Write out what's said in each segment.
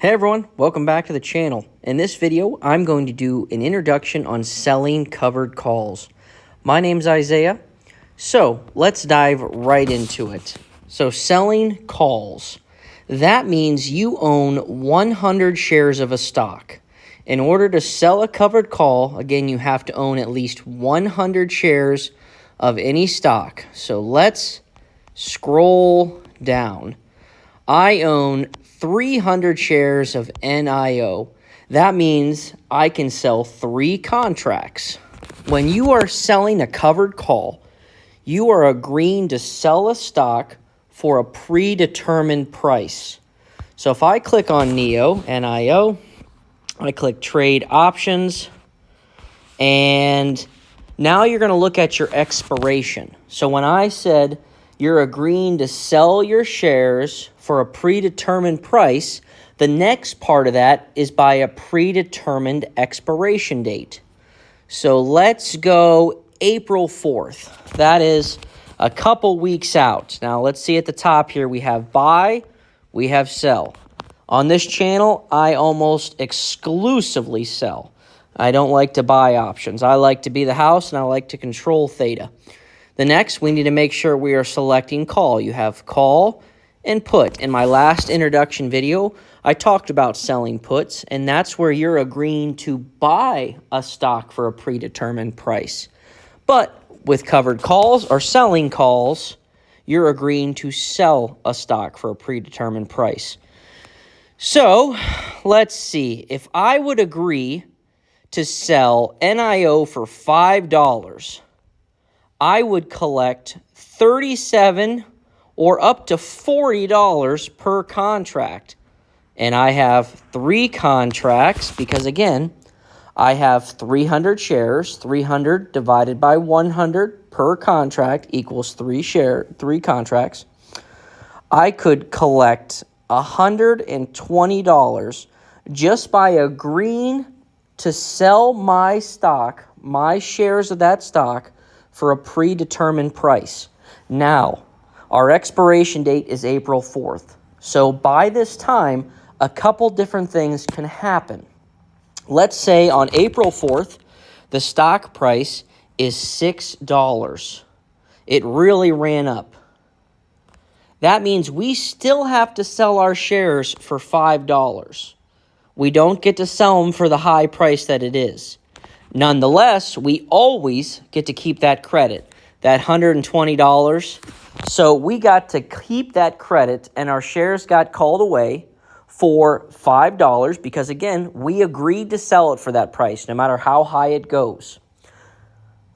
Hey everyone, welcome back to the channel. In this video, I'm going to do an introduction on selling covered calls. My name's Isaiah, so let's dive right into it. So selling calls, that means you own 100 shares of a stock. In order to sell a covered call, again, you have to own at least 100 shares of any stock. So let's scroll down. I own 300 shares of NIO. That means I can sell 3 contracts. When you are selling a covered call, you are agreeing to sell a stock for a predetermined price. So if I click on NIO, I click trade options, and now you're going to look at your expiration. So when I said you're agreeing to sell your shares for a predetermined price, the next part of that is by a predetermined expiration date. So let's go April 4th. That is a couple weeks out. Now let's see at the top here, we have buy, we have sell. On this channel, I almost exclusively sell. I don't like to buy options. I like to be the house and I like to control theta. The next, we need to make sure we are selecting call. You have call and put. In my last introduction video, I talked about selling puts, and that's where you're agreeing to buy a stock for a predetermined price. But with covered calls or selling calls, you're agreeing to sell a stock for a predetermined price. So let's see. If I would agree to sell NIO for $5, I would collect $37 or up to $40 per contract. And I have 3 contracts because, again, I have 300 shares. 300 divided by 100 per contract equals 3 contracts. I could collect $120 just by agreeing to sell my stock, my shares of that stock, for a predetermined price. Now, our expiration date is April 4th. So by this time, a couple different things can happen. Let's say on April 4th, the stock price is $6. It really ran up. That means we still have to sell our shares for $5. We don't get to sell them for the high price that it is. Nonetheless, we always get to keep that credit, that $120. So we got to keep that credit, and our shares got called away for $5 because, again, we agreed to sell it for that price, no matter how high it goes.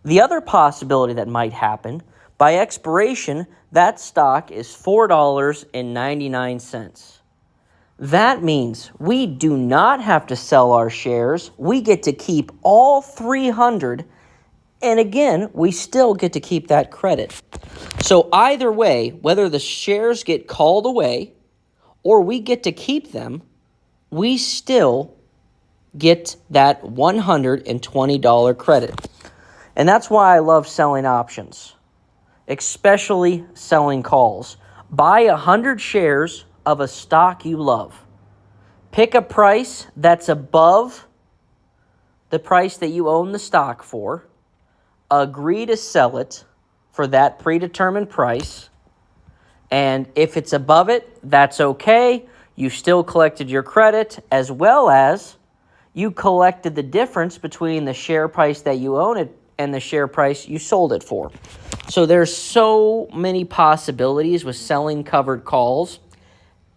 The other possibility that might happen, by expiration, that stock is $4.99. That means we do not have to sell our shares. We get to keep all 300, and again, we still get to keep that credit. So either way, whether the shares get called away or we get to keep them, we still get that $120 credit. And that's why I love selling options, especially selling calls. Buy 100 shares of a stock you love. Pick a price that's above the price that you own the stock for. Agree to sell it for that predetermined price. And if it's above it, that's okay. You still collected your credit, as well as you collected the difference between the share price that you own it and the share price you sold it for. So there's so many possibilities with selling covered calls.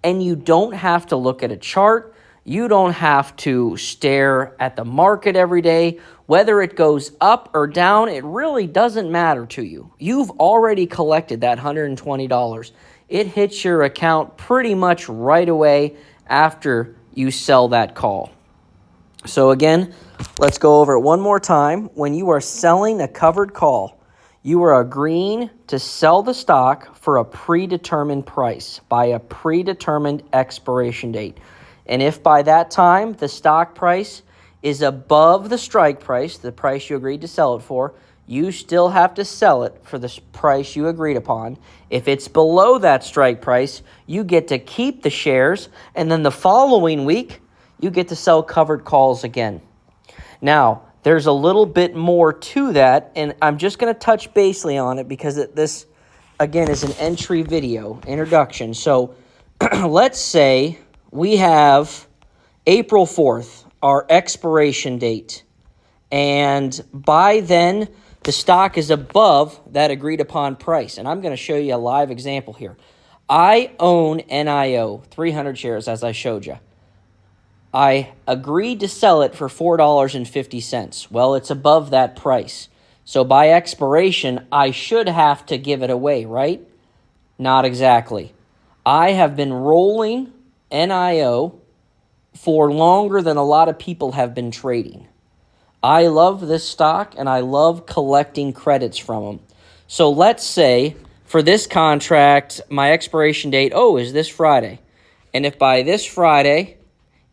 And you don't have to look at a chart. You don't have to stare at the market every day. Whether it goes up or down, it really doesn't matter to you. You've already collected that $120. It hits your account pretty much right away after you sell that call. So again, let's go over it one more time. When you are selling a covered call, you are agreeing to sell the stock for a predetermined price by a predetermined expiration date. And if by that time the stock price is above the strike price, the price you agreed to sell it for, you still have to sell it for the price you agreed upon. If it's below that strike price, you get to keep the shares, and then the following week, you get to sell covered calls again. Now, there's a little bit more to that, and I'm just going to touch basely on it because this, again, is an entry video, introduction. So let's say we have April 4th, our expiration date, and by then, the stock is above that agreed upon price. And I'm going to show you a live example here. I own NIO, 300 shares, as I showed you. I agreed to sell it for $4.50. Well, it's above that price. So by expiration, I should have to give it away, right? Not exactly. I have been rolling NIO for longer than a lot of people have been trading. I love this stock, and I love collecting credits from them. So let's say for this contract, my expiration date, is this Friday. And if by this Friday,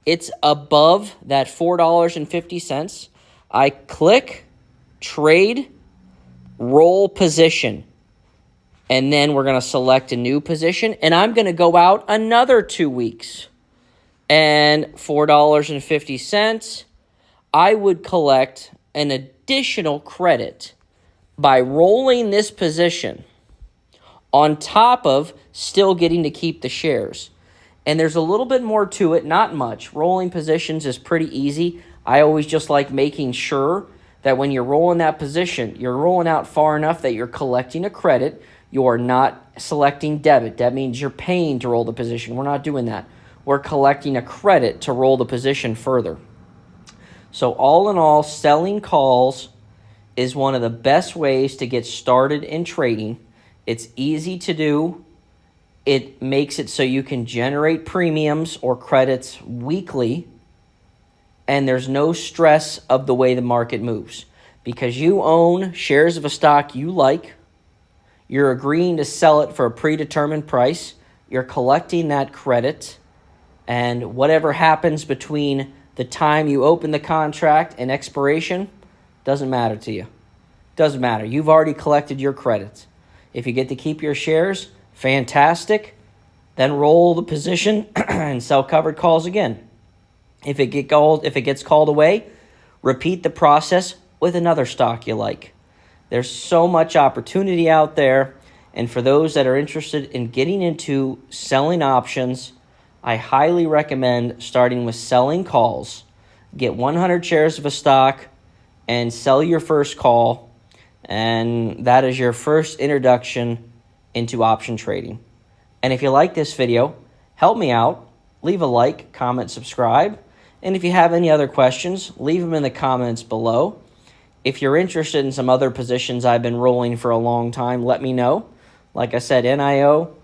it's above that $4.50, I click, trade, roll position. And then we're going to select a new position, and I'm going to go out another 2 weeks. And $4.50, I would collect an additional credit by rolling this position on top of still getting to keep the shares. And there's a little bit more to it, not much. Rolling positions is pretty easy. I always just like making sure that when you're rolling that position, you're rolling out far enough that you're collecting a credit. You're not selecting debit. That means you're paying to roll the position. We're not doing that. We're collecting a credit to roll the position further. So all in all, selling calls is one of the best ways to get started in trading. It's easy to do. It makes it so you can generate premiums or credits weekly, and there's no stress of the way the market moves because you own shares of a stock you like. You're agreeing to sell it for a predetermined price. You're collecting that credit, and whatever happens between the time you open the contract and expiration doesn't matter to you. Doesn't matter. You've already collected your credits. If you get to keep your shares, fantastic. Then roll the position and sell covered calls again. If it gets called away, repeat the process with another stock you like. There's so much opportunity out there, and for those that are interested in getting into selling options, I highly recommend starting with selling calls. Get 100 shares of a stock and sell your first call, and that is your first introduction into option trading. And if you like this video, help me out. Leave a like, comment, subscribe. And if you have any other questions, leave them in the comments below. If you're interested in some other positions I've been rolling for a long time, let me know. Like I said, NIO,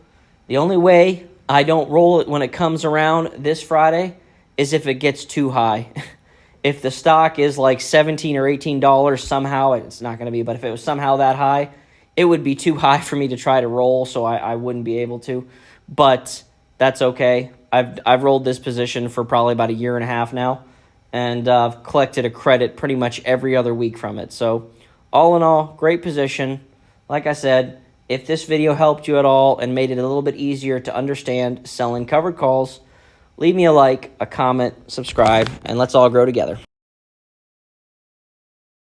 the only way I don't roll it when it comes around this Friday is if it gets too high. If the stock is like $17 or $18 somehow, it's not going to be, but if it was somehow that high, it would be too high for me to try to roll, so I wouldn't be able to. But that's okay. I've rolled this position for probably about a year and a half now, and I've collected a credit pretty much every other week from it. So all in all, great position. Like I said, if this video helped you at all and made it a little bit easier to understand selling covered calls, leave me a like, a comment, subscribe, and let's all grow together.